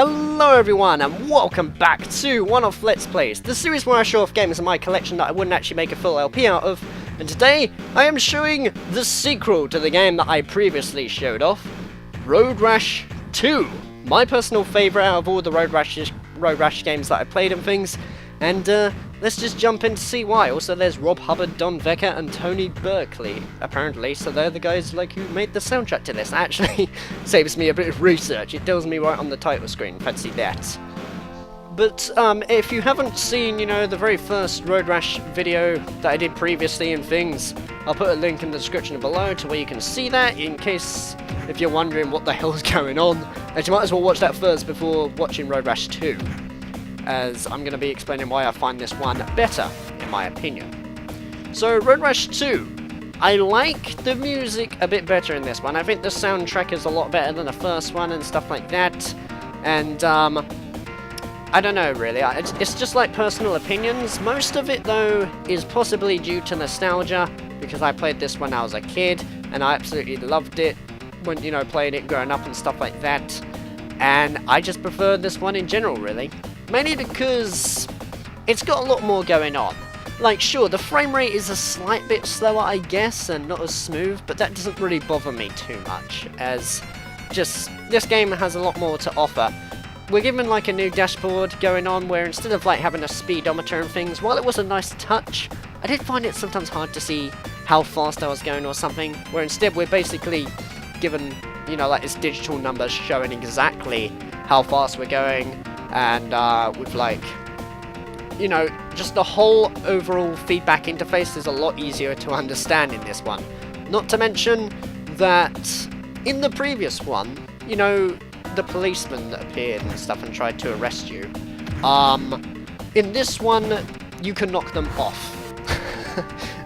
Hello everyone and welcome back to One Off Let's Plays, the series where I show off games in my collection that I wouldn't actually make a full LP out of, and today I am showing the sequel to the game that I previously showed off, Road Rash II, my personal favourite out of all the Road Rash games that I played and things, and let's just jump in to see why. Also there's Rob Hubbard, Don Vecker and Tony Berkeley, apparently, so they're the guys who made the soundtrack to this. Actually saves me a bit of research, it tells me right on the title screen, fancy that. But if you haven't seen, the very first Road Rash video that I did previously and things, I'll put a link in the description below to where you can see that, in case if you're wondering what the hell's going on, and you might as well watch that first before watching Road Rash 2. As I'm going to be explaining why I find this one better, in my opinion. So, Road Rash 2. I like the music a bit better in this one. I think the soundtrack is a lot better than the first one and stuff like that. And, I don't know, really. It's just like personal opinions. Most of it, though, is possibly due to nostalgia, because I played this when I was a kid, and I absolutely loved it when, playing it growing up and stuff like that. And I just prefer this one in general, really. Mainly because it's got a lot more going on. Like, sure, the frame rate is a slight bit slower, I guess, and not as smooth, but that doesn't really bother me too much, as just, this game has a lot more to offer. We're given, a new dashboard going on, where instead of, having a speedometer and things, while it was a nice touch, I did find it sometimes hard to see how fast I was going or something, where instead we're basically given, this digital numbers showing exactly how fast we're going, and with just the whole overall feedback interface is a lot easier to understand in this one. Not to mention that in the previous one, the policeman that appeared and stuff and tried to arrest you, in this one you can knock them off.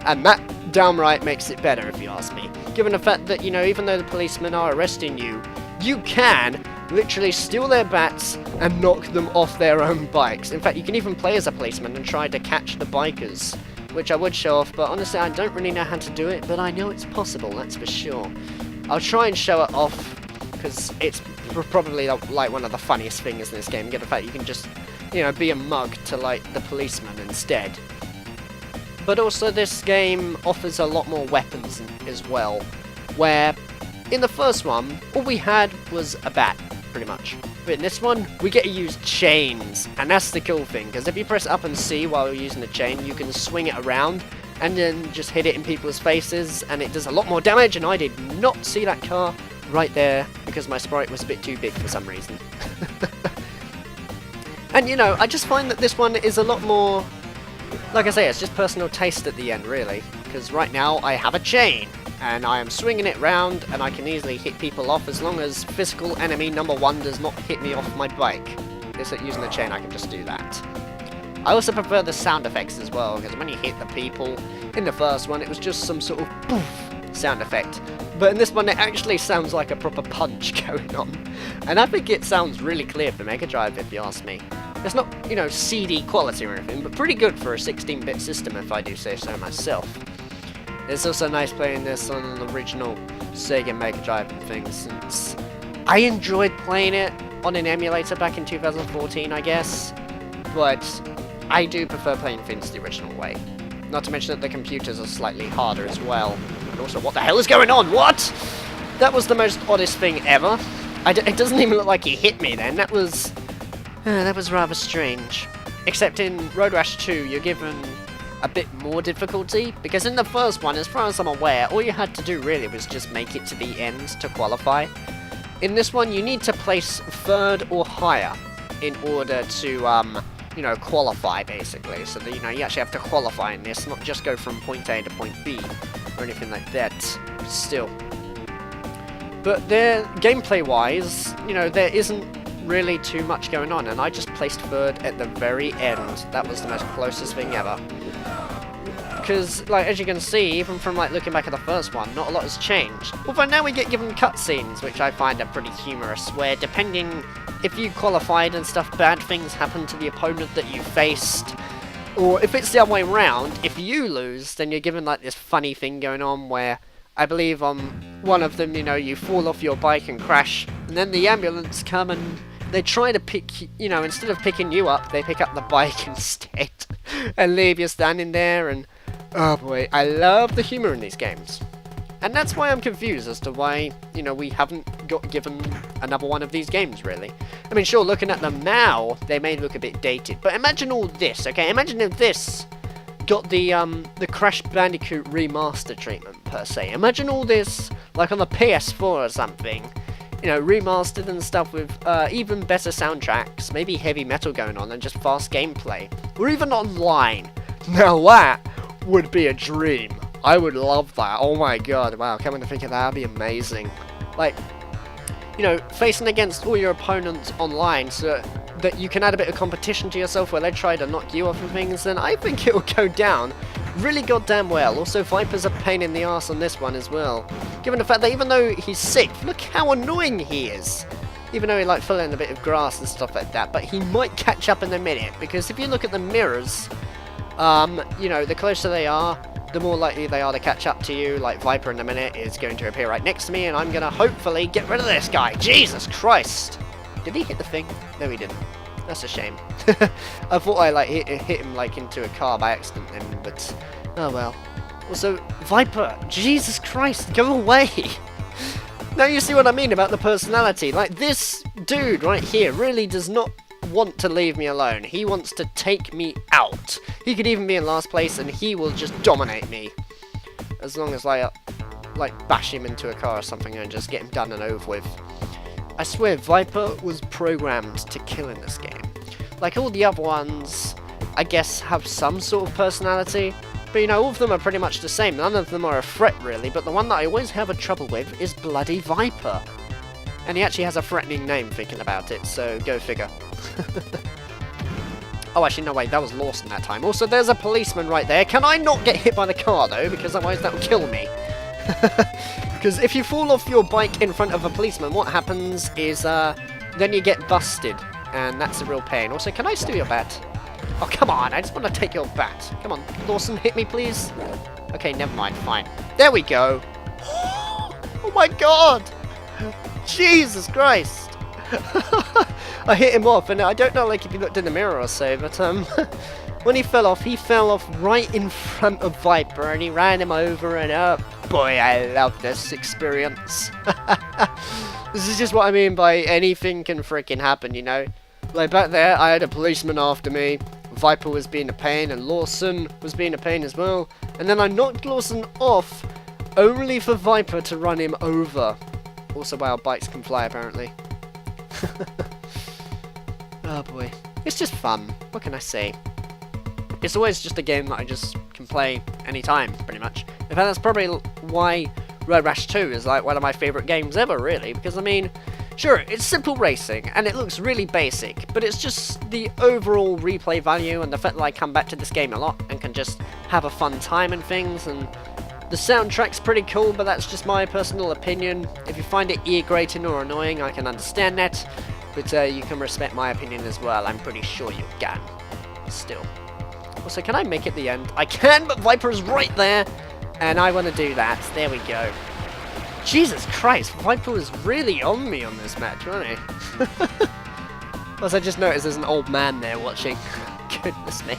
And that downright makes it better, if you ask me. Given the fact that, even though the policemen are arresting you, you can literally steal their bats and knock them off their own bikes. In fact, you can even play as a policeman and try to catch the bikers, which I would show off, but honestly I don't really know how to do it, but I know it's possible, that's for sure. I'll try and show it off, because it's probably one of the funniest things in this game, given the fact you can just, be a mug to the policeman instead. But also this game offers a lot more weapons as well, where in the first one, all we had was a bat, pretty much. But in this one, we get to use chains, and that's the cool thing, because if you press up and C while you're using the chain, you can swing it around, and then just hit it in people's faces, and it does a lot more damage, and I did not see that car right there, because my sprite was a bit too big for some reason. And I just find that this one is a lot more, like I say, it's just personal taste at the end, really, because right now I have a chain, and I am swinging it round, and I can easily hit people off as long as physical enemy number 1 does not hit me off my bike. Just using the chain, I can just do that. I also prefer the sound effects as well, because when you hit the people, in the first one, it was just some sort of poof sound effect. But in this one, it actually sounds like a proper punch going on. And I think it sounds really clear for Mega Drive, if you ask me. It's not, CD quality or anything, but pretty good for a 16-bit system, if I do say so myself. It's also nice playing this on an original Sega Mega Drive and things, since I enjoyed playing it on an emulator back in 2014, I guess, but I do prefer playing things the original way. Not to mention that the computers are slightly harder as well. And also, what the hell is going on? What? That was the most oddest thing ever. It doesn't even look like he hit me then. That was rather strange. Except in Road Rash 2, you're given a bit more difficulty, because in the first one, as far as I'm aware, all you had to do really was just make it to the end to qualify. In this one, you need to place 3rd or higher in order to, qualify, basically. So that, you actually have to qualify in this, not just go from point A to point B, or anything like that, still. But there, gameplay-wise, there isn't really too much going on, and I just placed 3rd at the very end. That was the most closest thing ever. Because, as you can see, even from, looking back at the first one, not a lot has changed. Although now we get given cutscenes, which I find are pretty humorous, where depending if you qualified and stuff, bad things happen to the opponent that you faced. Or if it's the other way around, if you lose, then you're given, this funny thing going on where I believe on one of them, you fall off your bike and crash, and then the ambulance come and they try to pick, you know, instead of picking you up, they pick up the bike instead and leave you standing there. And oh boy, I love the humor in these games. And that's why I'm confused as to why, you know, we haven't got given another one of these games, really. I mean, sure, looking at them now, they may look a bit dated, but imagine all this, okay? Imagine if this got the Crash Bandicoot remaster treatment, per se. Imagine all this, like on the PS4 or something, you know, remastered and stuff with even better soundtracks, maybe heavy metal going on, and just fast gameplay. Or even online. Now that would be a dream. I would love that. Oh my god, wow, coming to think of that, that'd be amazing. Like, you know, facing against all your opponents online so that you can add a bit of competition to yourself where they try to knock you off and things, then I think it will go down really goddamn well. Also, Viper's a pain in the ass on this one as well. Given the fact that even though he's sick, look how annoying he is. Even though he like fell in a bit of grass and stuff like that, but he might catch up in a minute, because if you look at the mirrors, you know, the closer they are, the more likely they are to catch up to you. Like Viper in a minute is going to appear right next to me, and I'm going to hopefully get rid of this guy. Jesus Christ! Did he hit the thing? No, he didn't. That's a shame. I thought I like hit him like into a car by accident then, but oh well. Also, Viper, Jesus Christ, go away! Now you see what I mean about the personality. Like, this dude right here really does not want to leave me alone. He wants to take me out. He could even be in last place and he will just dominate me. As long as I like bash him into a car or something and just get him done and over with. I swear Viper was programmed to kill in this game. Like all the other ones, I guess have some sort of personality. But you know, all of them are pretty much the same. None of them are a threat really, but the one that I always have a trouble with is bloody Viper. And he actually has a threatening name thinking about it, so go figure. Oh, actually, no, wait, that was Lawson that time. Also, there's a policeman right there. Can I not get hit by the car, though? Because otherwise that will kill me. Because if you fall off your bike in front of a policeman, what happens is, then you get busted. And that's a real pain. Also, can I steal your bat? Oh, come on, I just want to take your bat. Come on, Lawson, hit me, please. Okay, never mind, fine. There we go. Oh my god! Jesus Christ! I hit him off, and I don't know, like, if you looked in the mirror or so, but, when he fell off right in front of Viper, and he ran him over, and, boy, I love this experience. This is just what I mean by anything can freaking happen, you know? Like, back there, I had a policeman after me, Viper was being a pain, and Lawson was being a pain as well, and then I knocked Lawson off, only for Viper to run him over. Also, wow, bikes can fly, apparently. Oh boy. It's just fun. What can I say? It's always just a game that I just can play anytime, pretty much. In fact, that's probably why Road Rash 2 is like one of my favourite games ever, really. Because, I mean, sure, it's simple racing, and it looks really basic, but it's just the overall replay value and the fact that I come back to this game a lot and can just have a fun time and things, and the soundtrack's pretty cool, but that's just my personal opinion. If you find it ear-grating or annoying, I can understand that, but you can respect my opinion as well. I'm pretty sure you can. Still. Also, can I make it the end? I can, but Viper's right there, and I want to do that. There we go. Jesus Christ, Viper was really on me on this match, wasn't he? Plus, I just noticed there's an old man there watching. Goodness me.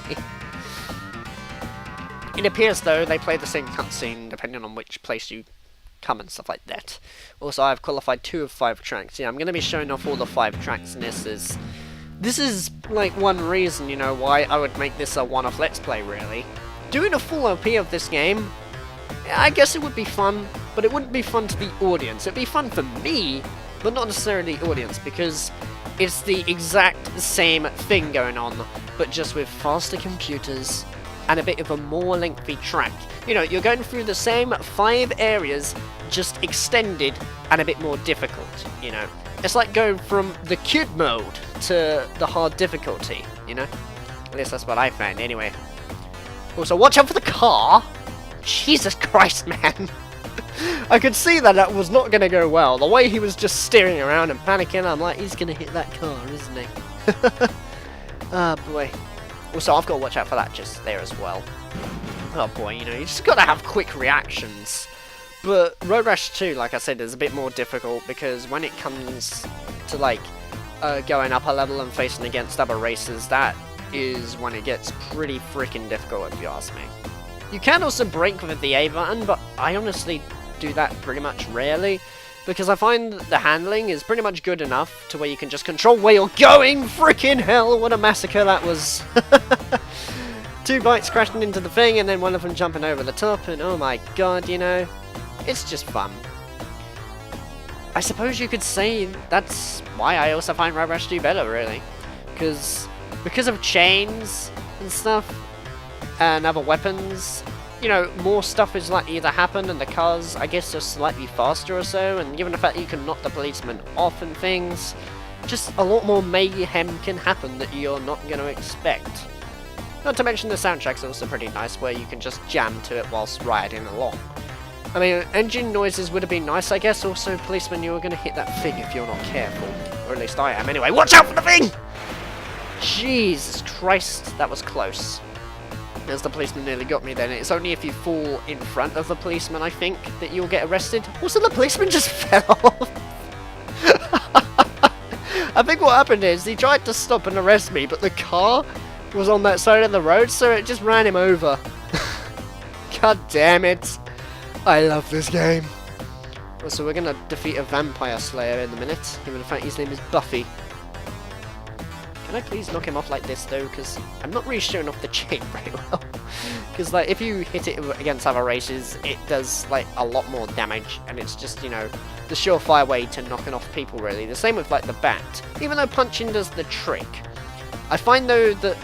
It appears, though, they play the same cutscene depending on which place you come and stuff like that. Also, I've qualified 2 of 5 tracks. Yeah, I'm going to be showing off all the 5 tracks in this. This is, like, one reason, you know, why I would make this a one-off Let's Play, really. Doing a full OP of this game, I guess it would be fun, but it wouldn't be fun to the audience. It'd be fun for me, but not necessarily the audience, because it's the exact same thing going on, but just with faster computers and a bit of a more lengthy track. You know, you're going through the same 5 areas, just extended and a bit more difficult, you know. It's like going from the kid mode to the hard difficulty, you know. At least that's what I found, anyway. Also, watch out for the car! Jesus Christ, man! I could see that that was not going to go well. The way he was just steering around and panicking, I'm like, he's going to hit that car, isn't he? Ah, boy. Also, I've got to watch out for that just there as well. Oh boy, you know, you just got to have quick reactions. But Road Rash 2, like I said, is a bit more difficult because when it comes to, like, going up a level and facing against other racers, that is when it gets pretty freaking difficult, if you ask me. You can also brake with the A button, but I honestly do that pretty much rarely, because I find that the handling is pretty much good enough to where you can just control where you're going. Freaking hell, what a massacre that was. 2 bikes crashing into the thing, and then one of them jumping over the top, and oh my god, you know, it's just fun. I suppose you could say that's why I also find Road Rash 2 better, really. Because of chains and stuff, and other weapons, you know, more stuff is likely to happen, and the cars, I guess, are slightly faster or so, and given the fact that you can knock the policeman off and things, just a lot more mayhem can happen that you're not going to expect. Not to mention the soundtrack's also pretty nice, where you can just jam to it whilst riding along. I mean, engine noises would have been nice, I guess. Also, policeman, you're going to hit that thing if you're not careful. Or at least I am. Anyway, watch out for the thing! Jesus Christ, that was close. As the policeman nearly got me then. It's only if you fall in front of the policeman, I think, that you'll get arrested. Also, the policeman just fell off. I think what happened is, he tried to stop and arrest me, but the car was on that side of the road, so it just ran him over. God damn it. I love this game. Well, so we're gonna defeat a vampire slayer in a minute, given the fact his name is Buffy. Can I please knock him off like this though, because I'm not really showing off the chain very well. Because like, if you hit it against other races, it does like a lot more damage, and it's just, you know, the surefire way to knocking off people really. The same with like the bat. Even though punching does the trick, I find though that,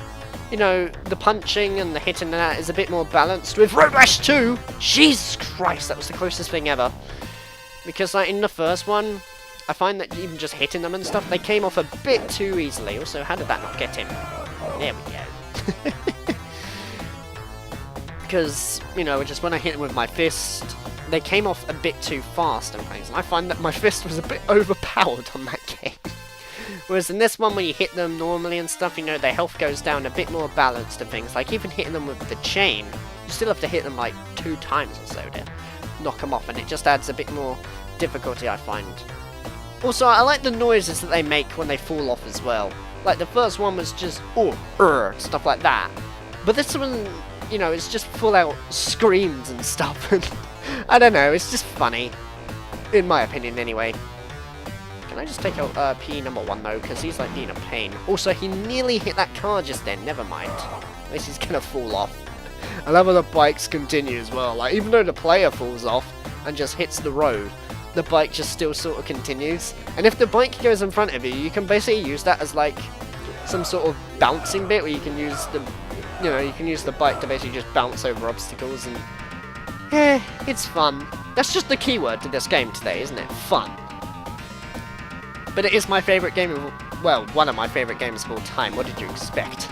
you know, the punching and the hitting and that is a bit more balanced with Road Rash 2! Jesus Christ, that was the closest thing ever. Because, like, in the first one, I find that even just hitting them and stuff, they came off a bit too easily. Also, how did that not get him? There we go. Because, you know, just when I hit them with my fist, they came off a bit too fast and things. And I find that my fist was a bit overpowered on that game. Whereas in this one, when you hit them normally and stuff, you know, their health goes down a bit more balanced and things. Like, even hitting them with the chain, you still have to hit them, like, 2 times or so to knock them off. And it just adds a bit more difficulty, I find. Also, I like the noises that they make when they fall off as well. Like, the first one was just, stuff like that. But this one, you know, it's just full-out screams and stuff. And I don't know, it's just funny. In my opinion, anyway. Can I just take out P number 1 though, because he's like being a pain. Also, he nearly hit that car just then, never mind. At least he's gonna fall off. I love how the bikes continue as well, like even though the player falls off and just hits the road, the bike just still sort of continues. And if the bike goes in front of you, you can basically use that as like some sort of bouncing bit where you can use the, you know, you can use the bike to basically just bounce over obstacles and, yeah, it's fun. That's just the keyword to this game today, isn't it? Fun. But it is my favourite game of, well, one of my favourite games of all time. What did you expect?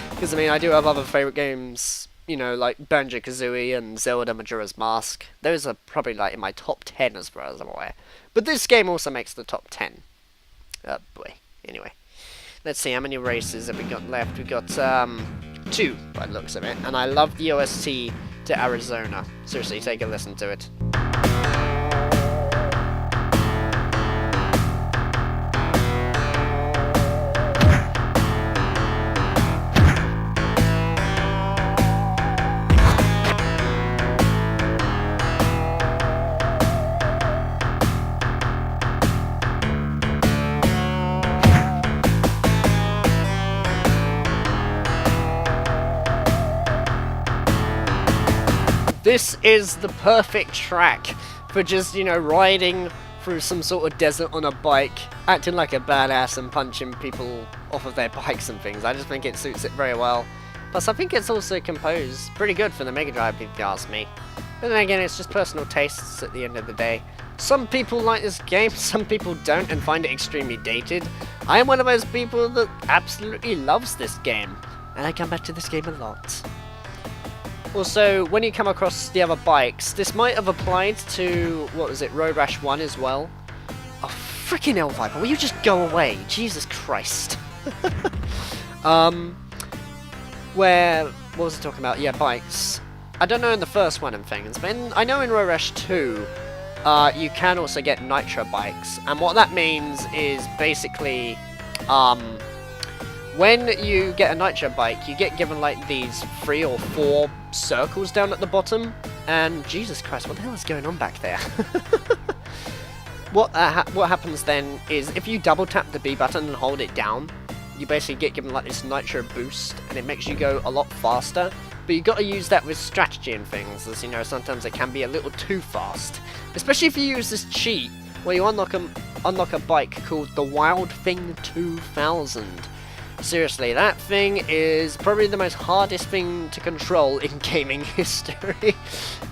Because, I mean, I do have other favourite games, you know, like Banjo-Kazooie and Zelda Majora's Mask. Those are probably, like, in my top 10 as far as I'm aware. But this game also makes the top 10. Oh, boy. Anyway. Let's see, how many races have we got left? We've got, 2, by the looks of it. And I love the OST to Arizona. Seriously, take a listen to it. This is the perfect track for just, you know, riding through some sort of desert on a bike, acting like a badass and punching people off of their bikes and things. I just think it suits it very well. Plus, I think it's also composed pretty good for the Mega Drive, if you ask me. But then again, it's just personal tastes at the end of the day. Some people like this game, some people don't and find it extremely dated. I am one of those people that absolutely loves this game, and I come back to this game a lot. Also, when you come across the other bikes, this might have applied to, what was it, Road Rash 1 as well. Oh, freaking hell, Viper, will you just go away? Jesus Christ. Where, what was I talking about? Yeah, bikes. I don't know in the first one and things, but I know in Road Rash 2, you can also get nitro bikes, and what that means is basically, when you get a nitro bike, you get given like these 3 or 4 circles down at the bottom, and Jesus Christ, what the hell is going on back there? What happens then is if you double tap the B button and hold it down, you basically get given like this nitro boost, and it makes you go a lot faster. But you got to use that with strategy and things, as you know, sometimes it can be a little too fast. Especially if you use this cheat, where you unlock a bike called the Wild Thing 2000. Seriously, that thing is probably the most hardest thing to control in gaming history.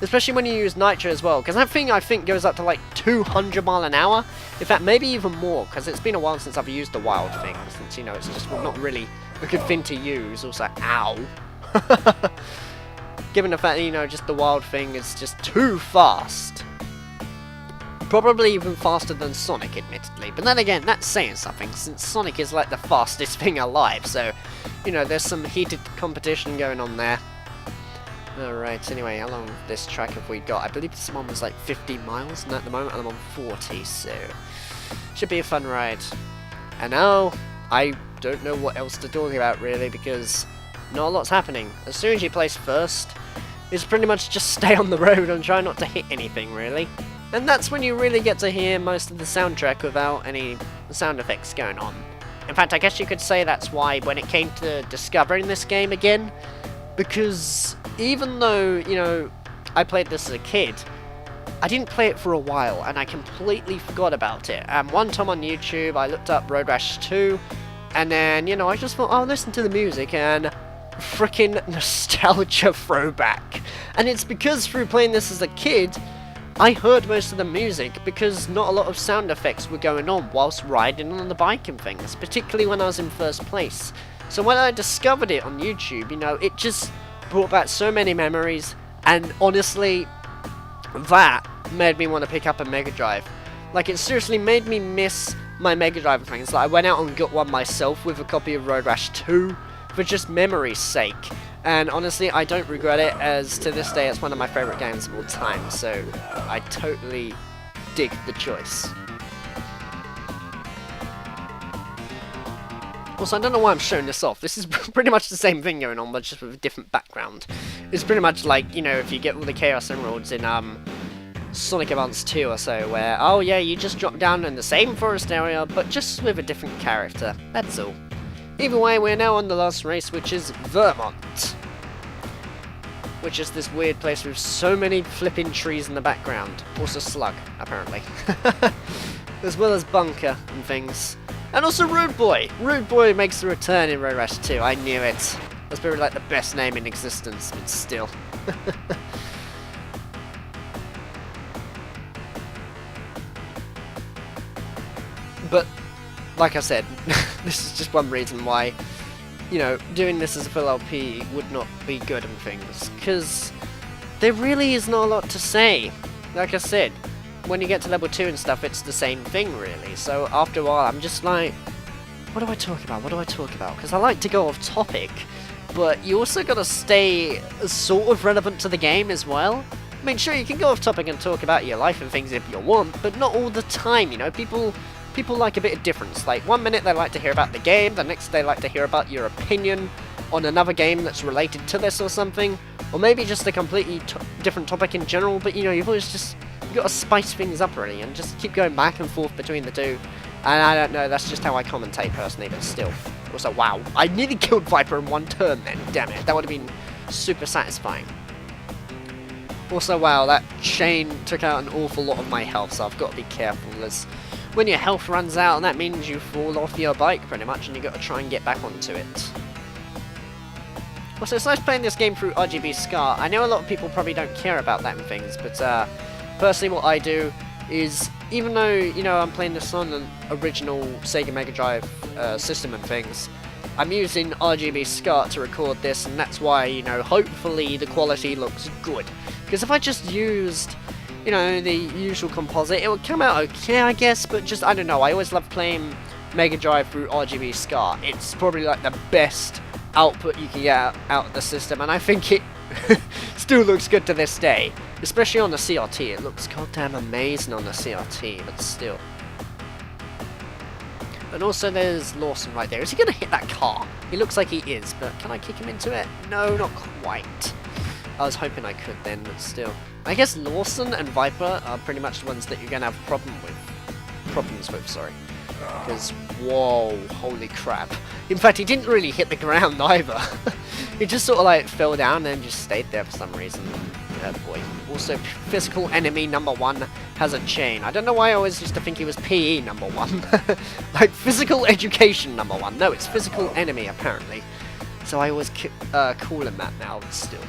Especially when you use nitro as well, because that thing I think goes up to like 200 miles an hour. In fact, maybe even more, because it's been a while since I've used the Wild Thing, since, you know, it's just not really a good thing to use. Also, ow. Given the fact that, you know, just the Wild Thing is just too fast. Probably even faster than Sonic, admittedly. But then again, that's saying something, since Sonic is like the fastest thing alive. So, you know, there's some heated competition going on there. Alright, anyway, how long this track have we got? I believe this one was like 50 miles, and at the moment I'm on 40, so should be a fun ride. And now, I don't know what else to talk about really, because not a lot's happening. As soon as you place first, it's pretty much just stay on the road and try not to hit anything, really. And that's when you really get to hear most of the soundtrack without any sound effects going on. In fact, I guess you could say that's why when it came to discovering this game again, because even though, you know, I played this as a kid, I didn't play it for a while, and I completely forgot about it. One time on YouTube, I looked up Road Rash II, and then, you know, I just thought, oh, listen to the music, and frickin' nostalgia throwback. And it's because through playing this as a kid, I heard most of the music because not a lot of sound effects were going on whilst riding on the bike and things, particularly when I was in first place. So when I discovered it on YouTube, you know, it just brought back so many memories, and honestly, that made me want to pick up a Mega Drive. Like, it seriously made me miss my Mega Drive and things. Like, I went out and got one myself with a copy of Road Rash II for just memory's sake. And honestly, I don't regret it, as to this day it's one of my favourite games of all time, so I totally dig the choice. Also, I don't know why I'm showing this off. This is pretty much the same thing going on, but just with a different background. It's pretty much like, you know, if you get all the Chaos Emeralds in Sonic Advance 2 or so, where, oh yeah, you just drop down in the same forest area, but just with a different character. That's all. Either way, we're now on the last race, which is Vermont. Which is this weird place with so many flipping trees in the background. Also Slug, apparently. As well as Bunker and things. And also Rude Boy! Rude Boy makes a return in Road Rash 2, I knew it. That's probably like the best name in existence, but still. But, like I said, this is just one reason why, you know, doing this as a full LP would not be good and things, because there really is not a lot to say. Like I said, when you get to level 2 and stuff, it's the same thing, really. So after a while, I'm just like, what do I talk about? What do I talk about? Because I like to go off topic, but you also got to stay sort of relevant to the game as well. I mean, sure, you can go off topic and talk about your life and things if you want, but not all the time, you know. People like a bit of difference. Like, one minute they like to hear about the game, the next they like to hear about your opinion on another game that's related to this or something, or maybe just a completely different topic in general, but you know, you've got to spice things up really, and just keep going back and forth between the two. And I don't know, that's just how I commentate personally, but still. Also, wow, I nearly killed Viper in one turn then, damn it, that would have been super satisfying. Also, wow, that chain took out an awful lot of my health, so I've got to be careful, as when your health runs out, that means you fall off your bike pretty much, and you've got to try and get back onto it. Also, it's nice playing this game through RGB SCAR. I know a lot of people probably don't care about that and things, but personally what I do is, even though, you know, I'm playing this on an original Sega Mega Drive system and things, I'm using RGB SCAR to record this, and that's why, you know, hopefully the quality looks good. Because if I just used, you know, the usual composite, it would come out okay, I guess, but just, I don't know, I always love playing Mega Drive through RGB SCAR. It's probably like the best output you can get out of the system, and I think it still looks good to this day. Especially on the CRT, it looks goddamn amazing on the CRT, but still. And also there's Lawson right there. Is he going to hit that car? He looks like he is, but can I kick him into it? No, not quite. I was hoping I could then, but still. I guess Lawson and Viper are pretty much the ones that you're going to have problems with, sorry. Because, whoa, holy crap. In fact, he didn't really hit the ground either. He just sort of like fell down and just stayed there for some reason. Oh boy. Also, physical enemy number 1 has a chain. I don't know why I always used to think he was PE number 1. Like, physical education number 1. No, it's physical enemy, apparently. So I always call him that now, but still.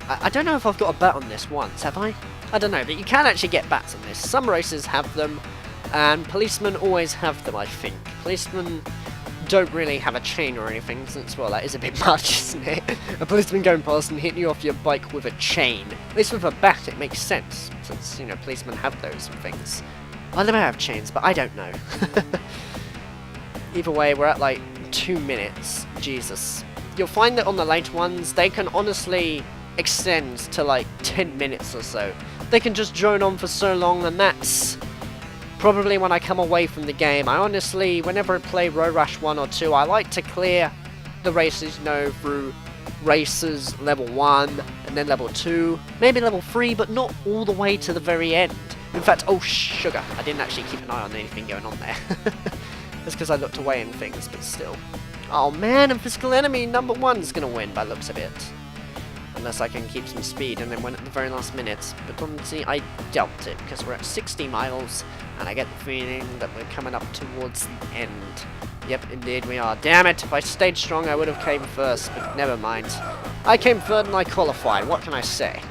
I don't know if I've got a bat on this once, have I? I don't know, but you can actually get bats on this. Some races have them, and policemen always have them, I think. Policemen don't really have a chain or anything, since, well, that is a bit much, isn't it? A policeman going past and hitting you off your bike with a chain. At least with a bat, it makes sense, since, you know, policemen have those things. Well, they may have chains, but I don't know. Either way, we're at, like, 2 minutes. Jesus. You'll find that on the later ones, they can honestly extend to, like, 10 minutes or so. They can just drone on for so long, and that's probably when I come away from the game. I honestly, whenever I play Road Rash 1 or 2, I like to clear the races, you know, through races level 1, and then level 2, maybe level 3, but not all the way to the very end. In fact, oh sugar, I didn't actually keep an eye on anything going on there. That's because I looked away and things, but still. Oh man, and physical enemy number 1's gonna win by looks of it. Unless I can keep some speed and then win at the very last minute. But honestly, I doubt it, because we're at 60 miles, and I get the feeling that we're coming up towards the end. Yep, indeed we are. Damn it, if I stayed strong I would have came first, but never mind. I came third and I qualified, what can I say?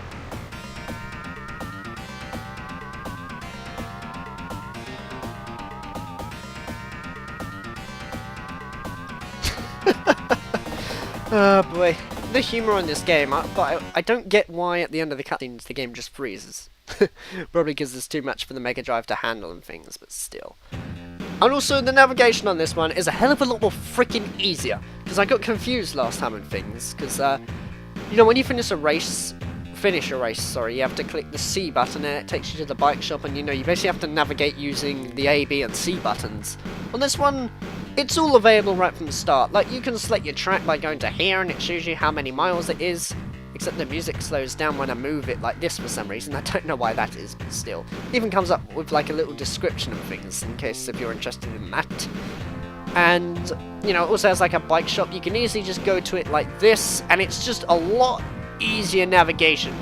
Oh boy. The humour in this game, but I don't get why at the end of the cutscenes the game just freezes. Probably because there's too much for the Mega Drive to handle and things, but still. And also the navigation on this one is a hell of a lot more freaking easier, because I got confused last time and things, because, you know, when you finish a race, you have to click the C button and it takes you to the bike shop, and you know, you basically have to navigate using the A, B and C buttons. On this one, it's all available right from the start. Like, you can select your track by going to here and it shows you how many miles it is, except the music slows down when I move it like this for some reason. I don't know why that is, but still. It even comes up with like a little description of things in case if you're interested in that. And, you know, it also has like a bike shop. You can easily just go to it like this, and it's just a lot easier navigation.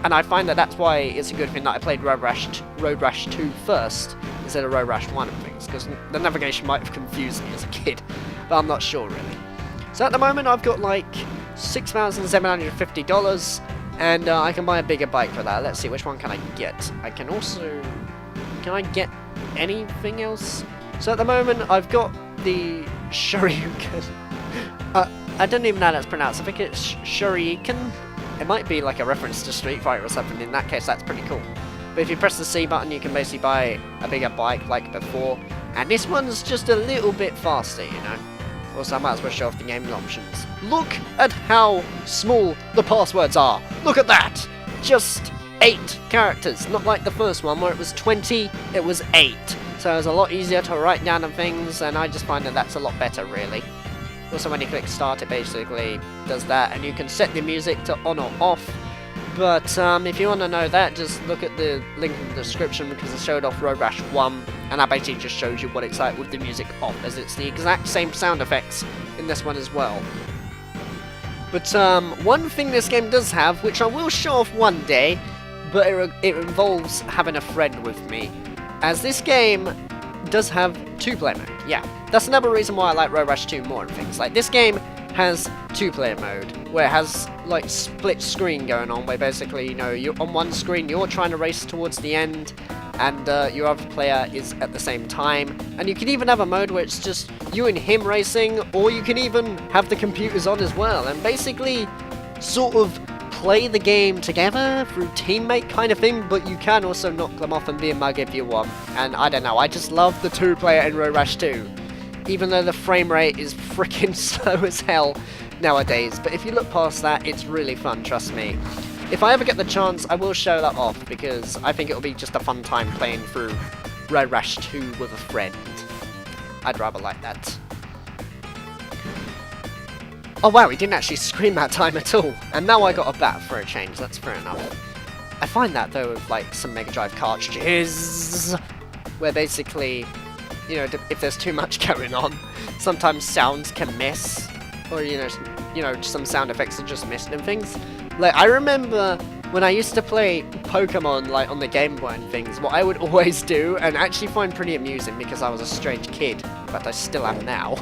And I find that that's why it's a good thing that I played Road Rash 2 first instead of Road Rash 1 and things, because the navigation might have confused me as a kid, but I'm not sure really. So at the moment I've got like $6,750, and I can buy a bigger bike for that. Let's see, which one can I get? I can also... Can I get anything else? So at the moment I've got the Shoryuken. I don't even know how that's pronounced. I think it's Shoryuken. It might be like a reference to Street Fighter or something. In that case, that's pretty cool. But if you press the C button, you can basically buy a bigger bike like before. And this one's just a little bit faster, you know. Also, I might as well show off the gaming options. Look at how small the passwords are. Look at that! Just 8 characters. Not like the first one where it was 20, it was 8. So it's a lot easier to write down and things, and I just find that that's a lot better, really. Also, when you click start, it basically does that, and you can set the music to on or off. But if you want to know that, just look at the link in the description, because it showed off Road Rash 1, and that basically just shows you what it's like with the music off, as it's the exact same sound effects in this one as well. But one thing this game does have, which I will show off one day, but it involves having a friend with me, as this game does have 2-player mode. Yeah, that's another reason why I like Road Rash 2 more and things. Like, this game has 2-player mode, where it has like split screen going on, where basically, you know, you're on one screen, you're trying to race towards the end, and your other player is at the same time. And you can even have a mode where it's just you and him racing, or you can even have the computers on as well, and basically sort of play the game together through teammate kind of thing, but you can also knock them off and be a mug if you want. And I don't know, I just love the 2-player in Road Rash 2. Even though the frame rate is freaking slow as hell, nowadays, but if you look past that, it's really fun, trust me. If I ever get the chance, I will show that off, because I think it'll be just a fun time playing through Road Rash 2 with a friend. I'd rather like that. Oh wow, he didn't actually scream that time at all, and now I got a bat for a change, that's fair enough. I find that though with like some Mega Drive cartridges, where basically, you know, if there's too much going on, sometimes sounds can miss, or you know, some sound effects are just missed and things. Like, I remember when I used to play Pokemon, like, on the Game Boy and things, what I would always do, and actually find pretty amusing because I was a strange kid, but I still am now,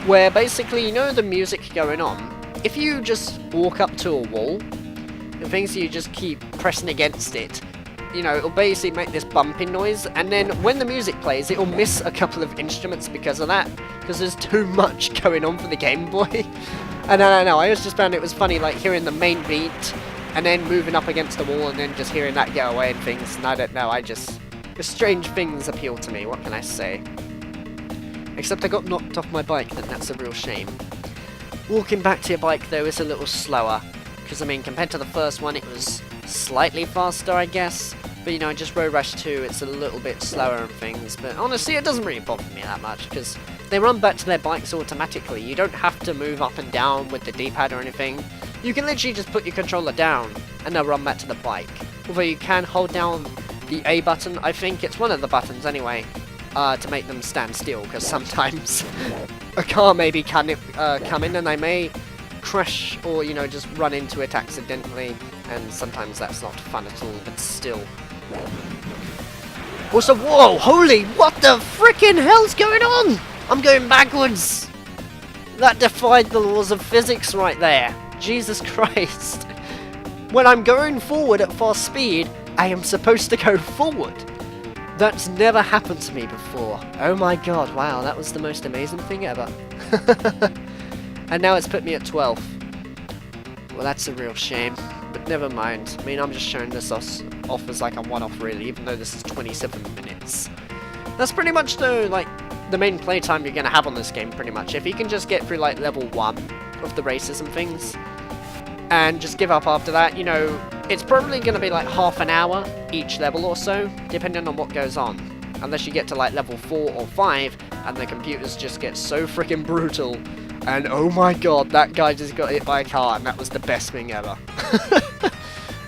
where basically, you know the music going on, if you just walk up to a wall, and things you just keep pressing against it, you know, it'll basically make this bumping noise, and then when the music plays, it'll miss a couple of instruments because of that, because there's too much going on for the Game Boy. And I don't know, I always just found it was funny, like, hearing the main beat, and then moving up against the wall, and then just hearing that get away and things, and I don't know, the strange things appeal to me, what can I say? Except I got knocked off my bike, and that's a real shame. Walking back to your bike, though, is a little slower, because, I mean, compared to the first one, it was slightly faster, I guess, but, you know, just Road Rash 2, it's a little bit slower and things, but honestly, it doesn't really bother me that much, because they run back to their bikes automatically. You don't have to move up and down with the D-pad or anything. You can literally just put your controller down, and they'll run back to the bike. Although you can hold down the A button, I think it's one of the buttons anyway, to make them stand still, because sometimes a car maybe can come in and they may crash or, you know, just run into it accidentally, and sometimes that's not fun at all, but still. Also, whoa, holy, what the frickin' hell's going on? I'm going backwards! That defied the laws of physics right there. Jesus Christ. When I'm going forward at fast speed, I am supposed to go forward. That's never happened to me before. Oh my god, wow, that was the most amazing thing ever. And now it's put me at 12. Well, that's a real shame, but never mind. I mean, I'm just showing this off as like a one-off really, even though this is 27 minutes. That's pretty much though, like, the main playtime you're going to have on this game, pretty much. If you can just get through, like, level 1 of the races and things, and just give up after that, you know, it's probably going to be, like, half an hour each level or so, depending on what goes on. Unless you get to, like, level 4 or 5, and the computers just get so freaking brutal, and oh my god, that guy just got hit by a car, and that was the best thing ever.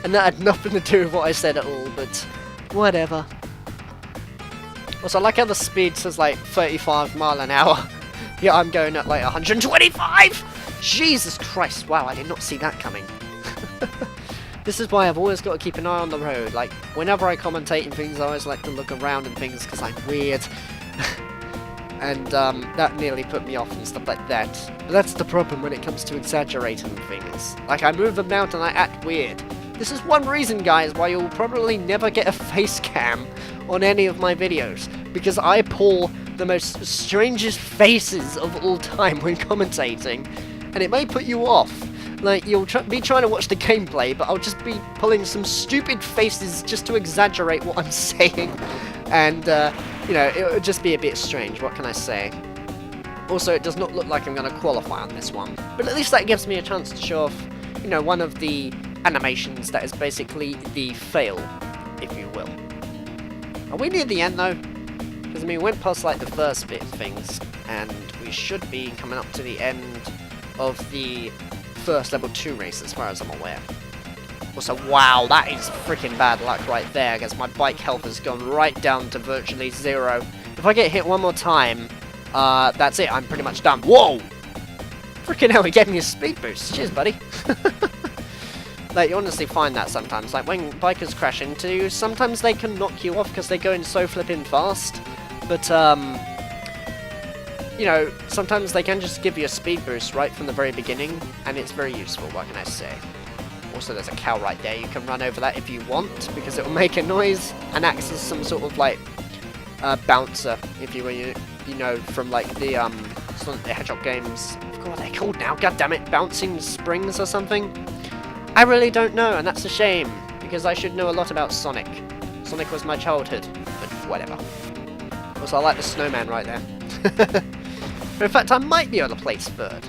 And that had nothing to do with what I said at all, but whatever. Also, I like how the speed says like 35 mile an hour. Yeah, I'm going at like 125! Jesus Christ, wow, I did not see that coming. This is why I've always got to keep an eye on the road. Like, whenever I commentate and things, I always like to look around and things because I'm weird. And that nearly put me off and stuff like that. But that's the problem when it comes to exaggerating things. Like, I move about and I act weird. This is one reason, guys, why you'll probably never get a face cam on any of my videos, because I pull the most strangest faces of all time when commentating, and it may put you off. Like, you'll be trying to watch the gameplay, but I'll just be pulling some stupid faces just to exaggerate what I'm saying, and, you know, it would just be a bit strange, what can I say? Also, it does not look like I'm going to qualify on this one, but at least that gives me a chance to show off, you know, one of the animations that is basically the fail, if you will. Are we near the end though? Because I mean, we went past like the first bit of things, and we should be coming up to the end of the first level 2 race as far as I'm aware. Also, wow, that is freaking bad luck right there, because my bike health has gone right down to virtually 0. If I get hit one more time, that's it, I'm pretty much done. Whoa! Freaking hell, he gave me a speed boost. Cheers, buddy. Like, you honestly find that sometimes. Like, when bikers crash into you, sometimes they can knock you off because they're going so flipping fast. But, you know, sometimes they can just give you a speed boost right from the very beginning, and it's very useful, what can I say. Also, there's a cow right there. You can run over that if you want, because it will make a noise and acts as some sort of, like, bouncer, if you were, you know, from, like, the, Sonic the Hedgehog games. I forgot what they're called now. God damn it, bouncing springs or something? I really don't know, and that's a shame, because I should know a lot about Sonic. Sonic was my childhood, but whatever. Also, I like the snowman right there. In fact, I might be able to place third.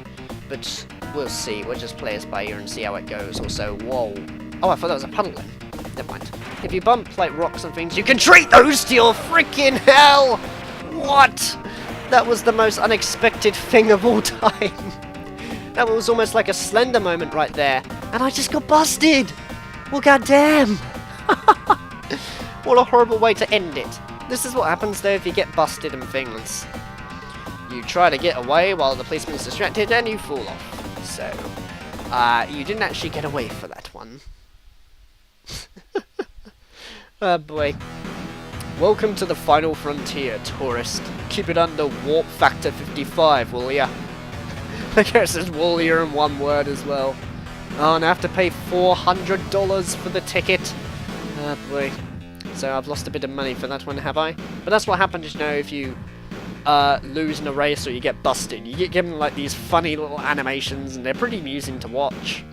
But we'll see. We'll just play as by ear and see how it goes. Also, whoa. Oh, I thought that was a puddle then. Never mind. If you bump, like, rocks and things, you can treat those to your freaking hell! What? That was the most unexpected thing of all time. That was almost like a Slender moment right there. And I just got busted! Well, goddamn! What a horrible way to end it. This is what happens, though, if you get busted and things. You try to get away while the policeman is distracted, and you fall off. So, you didn't actually get away for that one. Oh boy. Welcome to the final frontier, tourist. Keep it under warp factor 55, will ya? I guess there's will ya in one word as well. Oh, and I have to pay $400 for the ticket. Oh boy. So I've lost a bit of money for that one, have I? But that's what happens, you know, if you lose in a race or you get busted. You get given like these funny little animations, and they're pretty amusing to watch.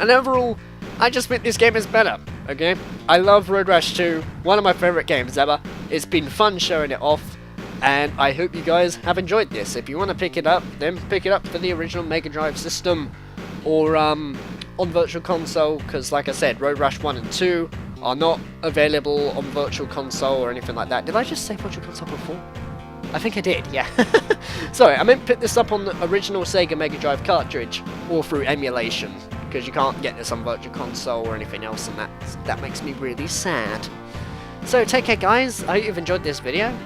And overall, I just think this game is better, okay? I love Road Rash 2, one of my favourite games ever. It's been fun showing it off, and I hope you guys have enjoyed this. If you want to pick it up, then pick it up for the original Mega Drive system, or on Virtual Console, because like I said, Road Rash 1 and 2 are not available on Virtual Console or anything like that. Did I just say Virtual Console before? I think I did, yeah. Sorry, I meant to pick this up on the original Sega Mega Drive cartridge, or through emulation, because you can't get this on Virtual Console or anything else, and that makes me really sad. So take care, guys. I hope you've enjoyed this video,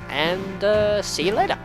and see you later.